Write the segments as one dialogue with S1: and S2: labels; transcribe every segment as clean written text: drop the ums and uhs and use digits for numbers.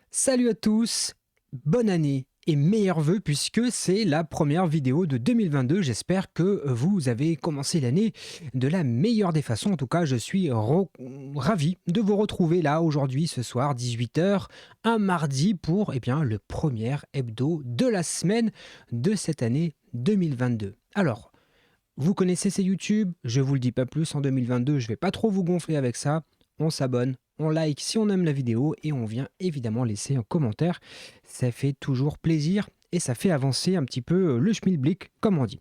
S1: Salut à tous, bonne année et meilleurs vœux puisque c'est la première vidéo de 2022. J'espère que vous avez commencé l'année de la meilleure des façons. En tout cas, je suis ravi de vous retrouver là aujourd'hui, ce soir, 18 h, un mardi pour le premier hebdo de la semaine de cette année 2022. Alors, vous connaissez ces YouTube, je vous le dis pas plus en 2022, je vais pas trop vous gonfler avec ça. On s'abonne, on like si on aime la vidéo et on vient évidemment laisser un commentaire. Ça fait toujours plaisir et ça fait avancer un petit peu le schmilblick, comme on dit.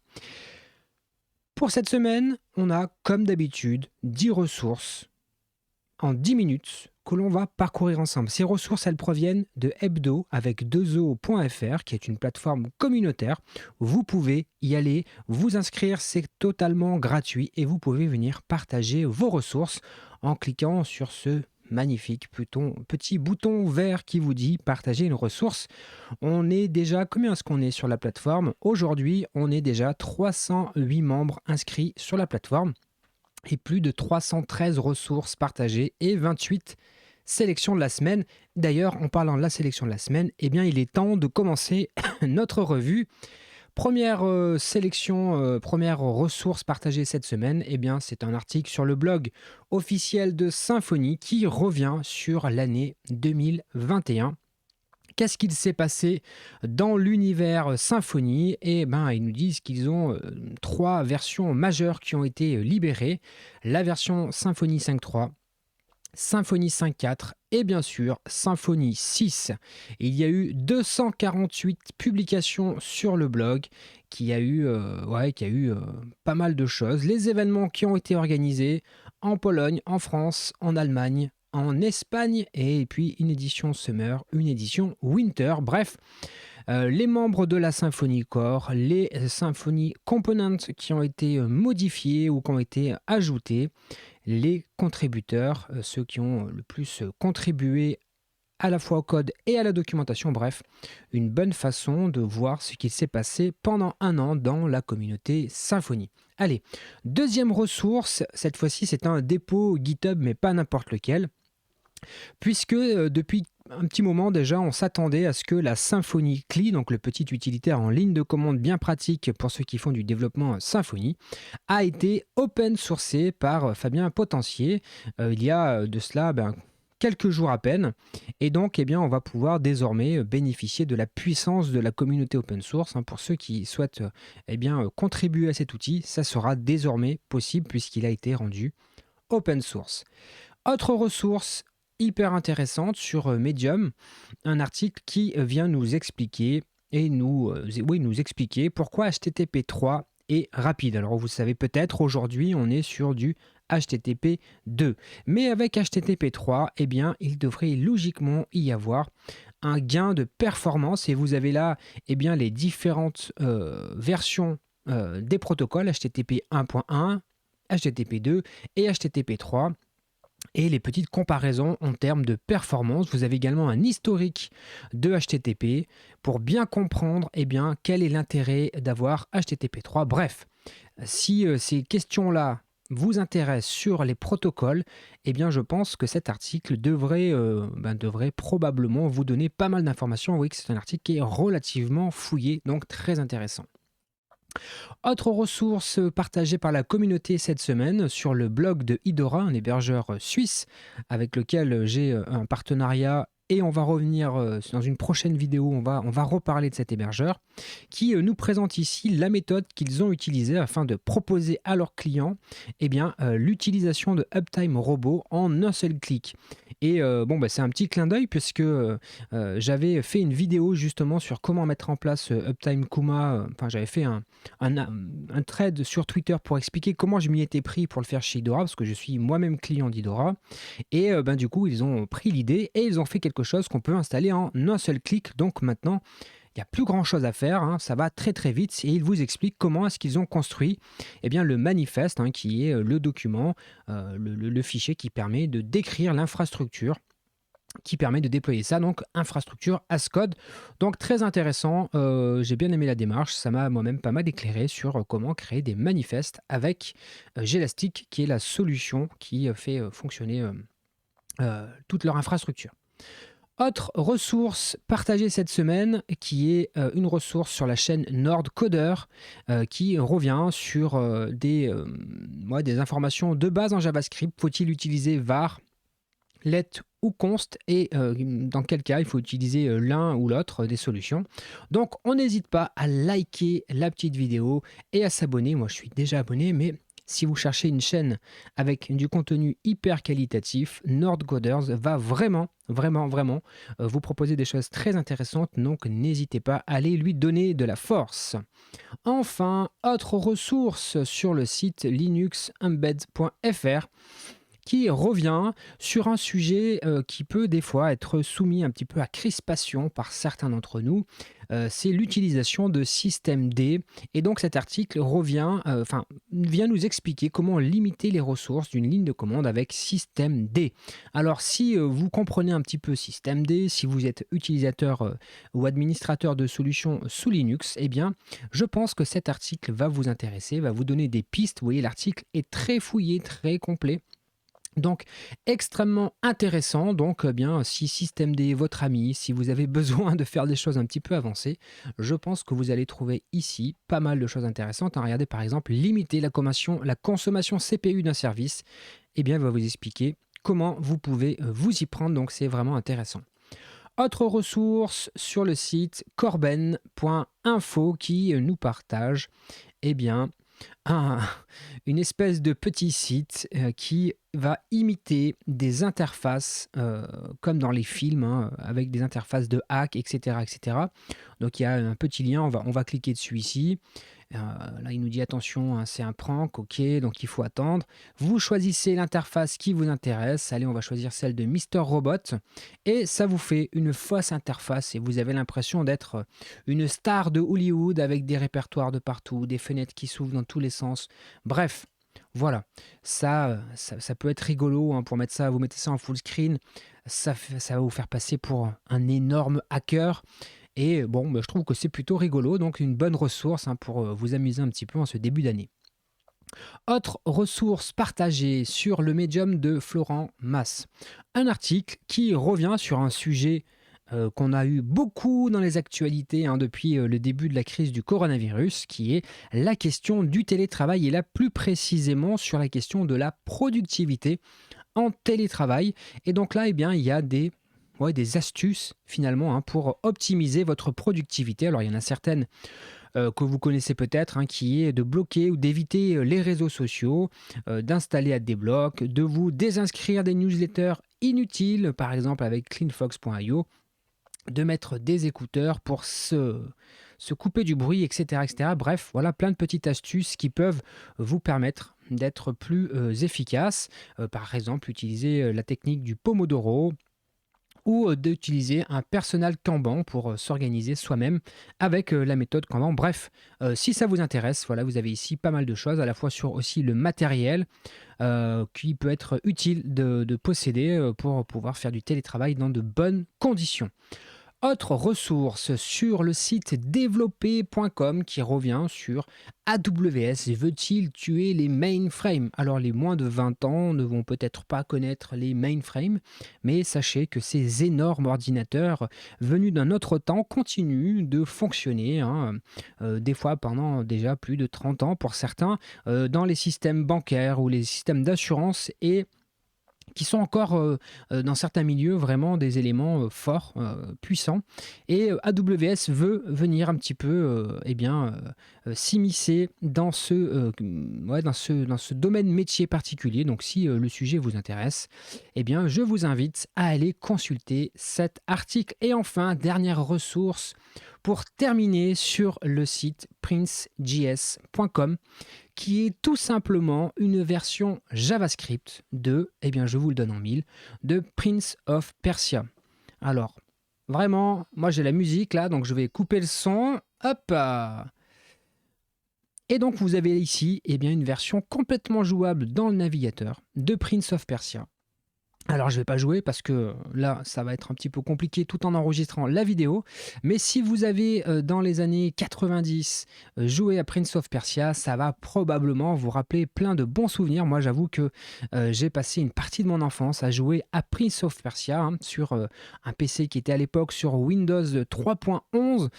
S1: Pour cette semaine, on a comme d'habitude 10 ressources en 10 minutes que l'on va parcourir ensemble. Ces ressources, elles proviennent de hebdo avec 2o.fr, qui est une plateforme communautaire. Vous pouvez y aller, vous inscrire, c'est totalement gratuit et vous pouvez venir partager vos ressources en cliquant sur ce magnifique petit bouton vert qui vous dit partager une ressource. On est déjà, combien est-ce qu'on est sur la plateforme? Aujourd'hui, on est déjà 308 membres inscrits sur la plateforme et plus de 313 ressources partagées et 28 sélections de la semaine. D'ailleurs, en parlant de la sélection de la semaine, il est temps de commencer notre revue. Première sélection, première ressource partagée cette semaine, c'est un article sur le blog officiel de Symfony qui revient sur l'année 2021. Qu'est-ce qu'il s'est passé dans l'univers Symfony? Ils nous disent qu'ils ont trois versions majeures qui ont été libérées. La version Symfony 5.3, Symfony 5.4 et bien sûr Symfony 6. Il y a eu 248 publications sur le blog qui a eu pas mal de choses. Les événements qui ont été organisés en Pologne, en France, en Allemagne, en Espagne et puis une édition Summer, une édition Winter. Bref, les membres de la Symfony Core, les Symfony Components qui ont été modifiés ou qui ont été ajoutés, les contributeurs, ceux qui ont le plus contribué à la fois au code et à la documentation. Bref, une bonne façon de voir ce qui s'est passé pendant un an dans la communauté Symfony. Allez, deuxième ressource, cette fois-ci c'est un dépôt GitHub mais pas n'importe lequel, puisque depuis un petit moment déjà, on s'attendait à ce que la Symfony CLI, donc le petit utilitaire en ligne de commande bien pratique pour ceux qui font du développement Symfony, a été open sourcé par Fabien Potencier il y a de cela quelques jours à peine. Et donc, on va pouvoir désormais bénéficier de la puissance de la communauté open source. Pour ceux qui souhaitent contribuer à cet outil, ça sera désormais possible puisqu'il a été rendu open source. Autre ressource hyper intéressante sur Medium, un article qui vient nous expliquer nous expliquer pourquoi HTTP 3 est rapide. Alors vous savez peut-être, aujourd'hui on est sur du HTTP 2, mais avec HTTP 3, il devrait logiquement y avoir un gain de performance et vous avez là les différentes versions des protocoles HTTP 1.1, HTTP 2 et HTTP 3. Et les petites comparaisons en termes de performance. Vous avez également un historique de HTTP pour bien comprendre quel est l'intérêt d'avoir HTTP 3. Bref, si ces questions-là vous intéressent sur les protocoles, je pense que cet article devrait probablement vous donner pas mal d'informations. Vous voyez que c'est un article qui est relativement fouillé, donc très intéressant. Autre ressource partagée par la communauté cette semaine sur le blog de Idora, un hébergeur suisse avec lequel j'ai un partenariat et on va revenir dans une prochaine vidéo, on va reparler de cet hébergeur qui nous présente ici la méthode qu'ils ont utilisée afin de proposer à leurs clients l'utilisation de Uptime Robot en un seul clic. Et c'est un petit clin d'œil puisque j'avais fait une vidéo justement sur comment mettre en place Uptime Kuma. J'avais fait un thread sur Twitter pour expliquer comment je m'y étais pris pour le faire chez Idora, parce que je suis moi-même client d'Idora. Et du coup, ils ont pris l'idée et ils ont fait quelque chose qu'on peut installer en un seul clic. Donc maintenant, il n'y a plus grand chose à faire, ça va très très vite et ils vous expliquent comment est-ce qu'ils ont construit le manifeste, qui est le document, le fichier qui permet de décrire l'infrastructure, qui permet de déployer ça, donc infrastructure as code. Donc très intéressant, j'ai bien aimé la démarche, ça m'a moi-même pas mal éclairé sur comment créer des manifestes avec Gelastic, qui est la solution qui fait fonctionner toute leur infrastructure. Autre ressource partagée cette semaine, qui est une ressource sur la chaîne NordCoder, qui revient sur des informations de base en JavaScript. Faut-il utiliser var, let ou const, et dans quel cas il faut utiliser l'un ou l'autre des solutions. Donc on n'hésite pas à liker la petite vidéo et à s'abonner. Moi je suis déjà abonné, mais si vous cherchez une chaîne avec du contenu hyper qualitatif, NordCoders va vraiment vous proposer des choses très intéressantes, donc n'hésitez pas à aller lui donner de la force. Enfin, autre ressource sur le site linuxembed.fr, qui revient sur un sujet qui peut des fois être soumis un petit peu à crispation par certains d'entre nous. C'est l'utilisation de systemd. Et donc cet article vient nous expliquer comment limiter les ressources d'une ligne de commande avec systemd. Alors si vous comprenez un petit peu systemd, si vous êtes utilisateur ou administrateur de solutions sous Linux, eh bien je pense que cet article va vous intéresser, va vous donner des pistes. Vous voyez, l'article est très fouillé, très complet. Donc extrêmement intéressant. Donc bien, si systemd est votre ami, si vous avez besoin de faire des choses un petit peu avancées, je pense que vous allez trouver ici pas mal de choses intéressantes. Regardez par exemple, limiter la consommation CPU d'un service. Eh bien, il va vous expliquer comment vous pouvez vous y prendre. Donc c'est vraiment intéressant. Autre ressource sur le site corben.info qui nous partage une espèce de petit site qui va imiter des interfaces comme dans les films, avec des interfaces de hack, etc., etc. Donc il y a un petit lien, on va cliquer dessus ici. Là, il nous dit attention, c'est un prank, ok, donc il faut attendre. Vous choisissez l'interface qui vous intéresse. Allez, on va choisir celle de Mister Robot. Et ça vous fait une fausse interface et vous avez l'impression d'être une star de Hollywood avec des répertoires de partout, des fenêtres qui s'ouvrent dans tous les sens. Bref, voilà, ça peut être rigolo pour mettre ça, vous mettez ça en full screen, ça va vous faire passer pour un énorme hacker. Et bon, je trouve que c'est plutôt rigolo, donc une bonne ressource pour vous amuser un petit peu en ce début d'année. Autre ressource partagée sur le médium de Florent Mas, un article qui revient sur un sujet qu'on a eu beaucoup dans les actualités depuis le début de la crise du coronavirus, qui est la question du télétravail et là plus précisément sur la question de la productivité en télétravail. Et donc là, il y a des astuces finalement pour optimiser votre productivité. Alors il y en a certaines que vous connaissez peut-être, qui est de bloquer ou d'éviter les réseaux sociaux, d'installer AdBlock, de vous désinscrire des newsletters inutiles, par exemple avec cleanfox.io, de mettre des écouteurs pour se couper du bruit, etc., etc. Bref, voilà plein de petites astuces qui peuvent vous permettre d'être plus efficace. Par exemple, utiliser la technique du Pomodoro ou d'utiliser un personal Kanban pour s'organiser soi-même avec la méthode Kanban. Bref, si ça vous intéresse, voilà, vous avez ici pas mal de choses, à la fois sur aussi le matériel qui peut être utile de posséder pour pouvoir faire du télétravail dans de bonnes conditions. Autre ressource sur le site développé.com qui revient sur AWS veut-il tuer les mainframes? Alors les moins de 20 ans ne vont peut-être pas connaître les mainframes, mais sachez que ces énormes ordinateurs venus d'un autre temps continuent de fonctionner, des fois pendant déjà plus de 30 ans pour certains, dans les systèmes bancaires ou les systèmes d'assurance et qui sont encore dans certains milieux vraiment des éléments forts, puissants. Et AWS veut venir un petit peu s'immiscer dans dans ce domaine métier particulier. Donc si le sujet vous intéresse, je vous invite à aller consulter cet article. Et enfin, dernière ressource pour terminer sur le site princejs.com, qui est tout simplement une version JavaScript de, je vous le donne en mille, de Prince of Persia. Alors, vraiment, moi j'ai la musique là, donc je vais couper le son. Hop. Et donc vous avez ici une version complètement jouable dans le navigateur de Prince of Persia. Alors je vais pas jouer parce que là, ça va être un petit peu compliqué tout en enregistrant la vidéo. Mais si vous avez, dans les années 90, joué à Prince of Persia, ça va probablement vous rappeler plein de bons souvenirs. Moi, j'avoue que, j'ai passé une partie de mon enfance à jouer à Prince of Persia, hein, sur, un PC qui était à l'époque sur Windows 3.11.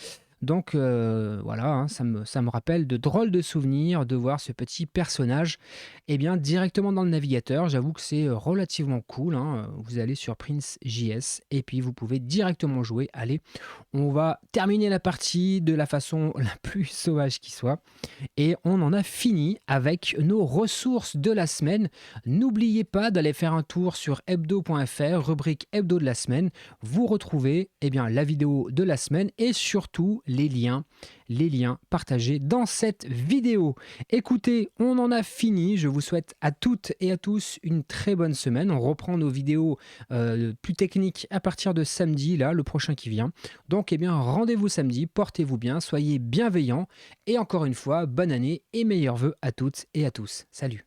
S1: Donc voilà, hein, ça me rappelle de drôles de souvenirs de voir ce petit personnage, eh bien, directement dans le navigateur. J'avoue que c'est relativement cool, hein. Vous allez sur Prince JS et puis vous pouvez directement jouer. Allez, on va terminer la partie de la façon la plus sauvage qui soit. Et on en a fini avec nos ressources de la semaine. N'oubliez pas d'aller faire un tour sur hebdo.fr, rubrique hebdo de la semaine. Vous retrouvez eh bien, la vidéo de la semaine et surtout les liens partagés dans cette vidéo. Écoutez, on en a fini. Je vous souhaite à toutes et à tous une très bonne semaine. On reprend nos vidéos plus techniques à partir de samedi, là, le prochain qui vient. Donc, eh bien, rendez-vous samedi, portez-vous bien, soyez bienveillants et encore une fois, bonne année et meilleurs vœux à toutes et à tous. Salut!